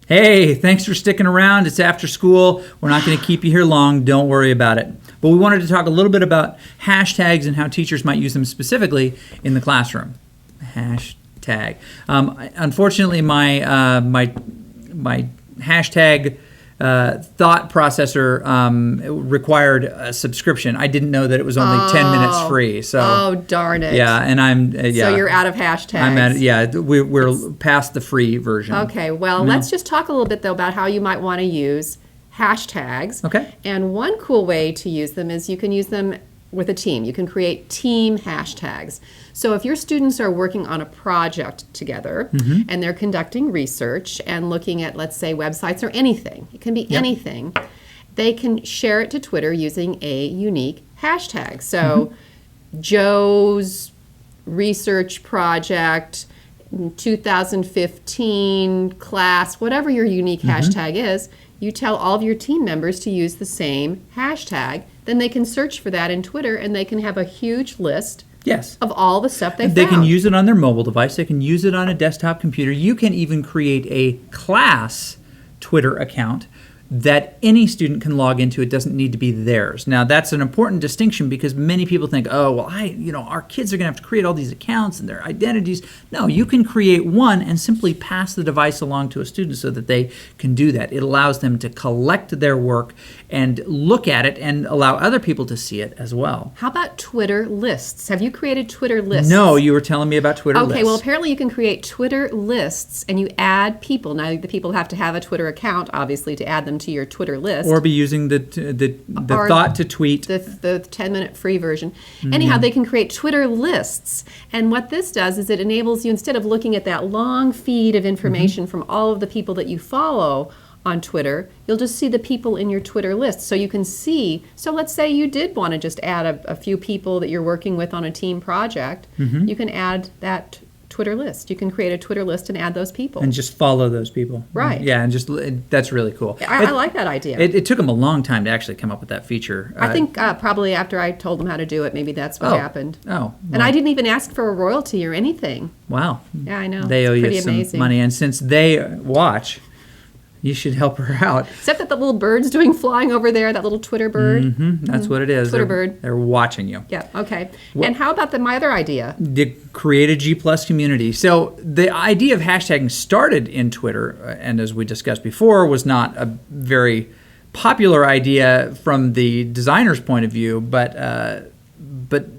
Hey, thanks for sticking around. It's after school. We're not going to keep you here long. Don't worry about it. But we wanted to talk a little bit about hashtags and how teachers might use them specifically in the classroom. Hashtag. Unfortunately, my hashtag thought processor required a subscription. I didn't know that it was only 10 minutes free. So darn it. Yeah, and I'm So you're out of hashtags. We're past the free version. Okay, well, let's just talk a little bit though about how you might want to use hashtags. Okay. And one cool way to use them is you can use them with a team. You can create team hashtags. So if your students are working on a project together and they're conducting research and looking at, let's say, websites or anything, it can be anything, they can share it to Twitter using a unique hashtag. So Joe's research project 2015 class, whatever your unique hashtag is, you tell all of your team members to use the same hashtag. Then they can search for that in Twitter and they can have a huge list of all the stuff they can use it on their mobile device. They can use it on a desktop computer. You can even create a class Twitter account that any student can log into. It doesn't need to be theirs. Now, that's an important distinction because many people think, oh, well, our kids are going to have to create all these accounts and their identities. No, you can create one and simply pass the device along to a student so that they can do that. It allows them to collect their work and look at it and allow other people to see it as well. How about Twitter lists? Have you created Twitter lists? No, you were telling me about Twitter lists. Okay, well, apparently you can create Twitter lists and you add people. Now, the people have to have a Twitter account, obviously, to add them to your Twitter list. Or be using the thought to tweet. The 10-minute free version. Anyhow, they can create Twitter lists. And what this does is it enables you, instead of looking at that long feed of information from all of the people that you follow on Twitter, you'll just see the people in your Twitter list. So you can see, so let's say you did want to just add a few people that you're working with on a team project. You can add that Twitter list. You can create a Twitter list and add those people. And just follow those people. Right. Yeah, and that's really cool. I like that idea. It took them a long time to actually come up with that feature. I think probably after I told them how to do it, maybe that's what happened. Oh. Well. And I didn't even ask for a royalty or anything. Wow. Yeah, I know. They owe you pretty some amazing. money. And since they watch, you should help her out. Except that the little bird's doing flying over there, that little Twitter bird. That's what it is. Twitter bird. They're watching you. Yeah, okay. And how about my other idea? Create a G+ community. So the idea of hashtagging started in Twitter, and as we discussed before, was not a very popular idea from the designer's point of view, but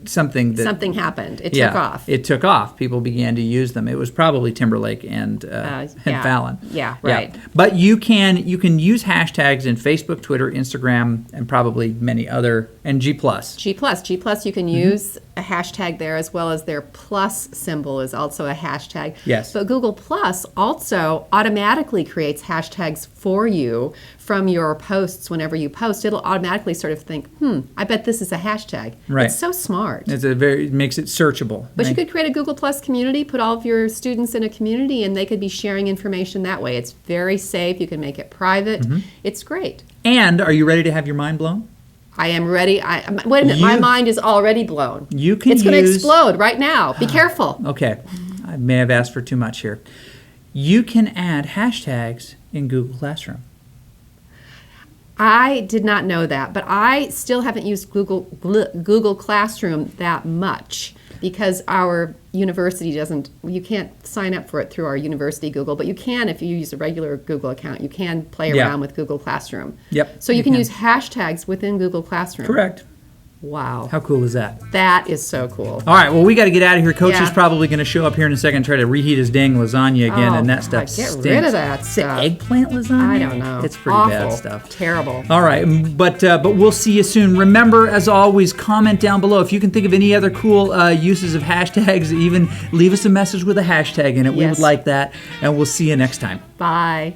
something happened. It took off. It took off. People began to use them. It was probably Timberlake and Fallon. Yeah, right. Yeah. But you can use hashtags in Facebook, Twitter, Instagram, and probably many other, and G+. G+. You can use a hashtag there, as well as their plus symbol is also a hashtag. Yes. But Google Plus also automatically creates hashtags for you from your posts. Whenever you post, it'll automatically sort of think, I bet this is a hashtag. Right. It's so smart. It makes it searchable. But you could create a Google Plus community, put all of your students in a community, and they could be sharing information that way. It's very safe. You can make it private. It's great. And are you ready to have your mind blown? I am ready. Wait a minute. My mind is already blown. It's going to explode right now. Be careful. Okay. I may have asked for too much here. You can add hashtags in Google Classroom. I did not know that, but I still haven't used Google Classroom that much because our university doesn't, you can't sign up for it through our university Google, but you can if you use a regular Google account. You can play around with Google Classroom. Yep. So you can use hashtags within Google Classroom. Correct. Wow. How cool is that? That is so cool. All right, well, we got to get out of here. Coach is probably going to show up here in a second and try to reheat his dang lasagna again, and that stuff Get stinks. rid of that stuff. Eggplant lasagna? I don't know. It's pretty Awful. bad stuff. Terrible. All right, but we'll see you soon. Remember, as always, comment down below. If you can think of any other cool uses of hashtags, even leave us a message with a hashtag in it. We would like that, and we'll see you next time. Bye.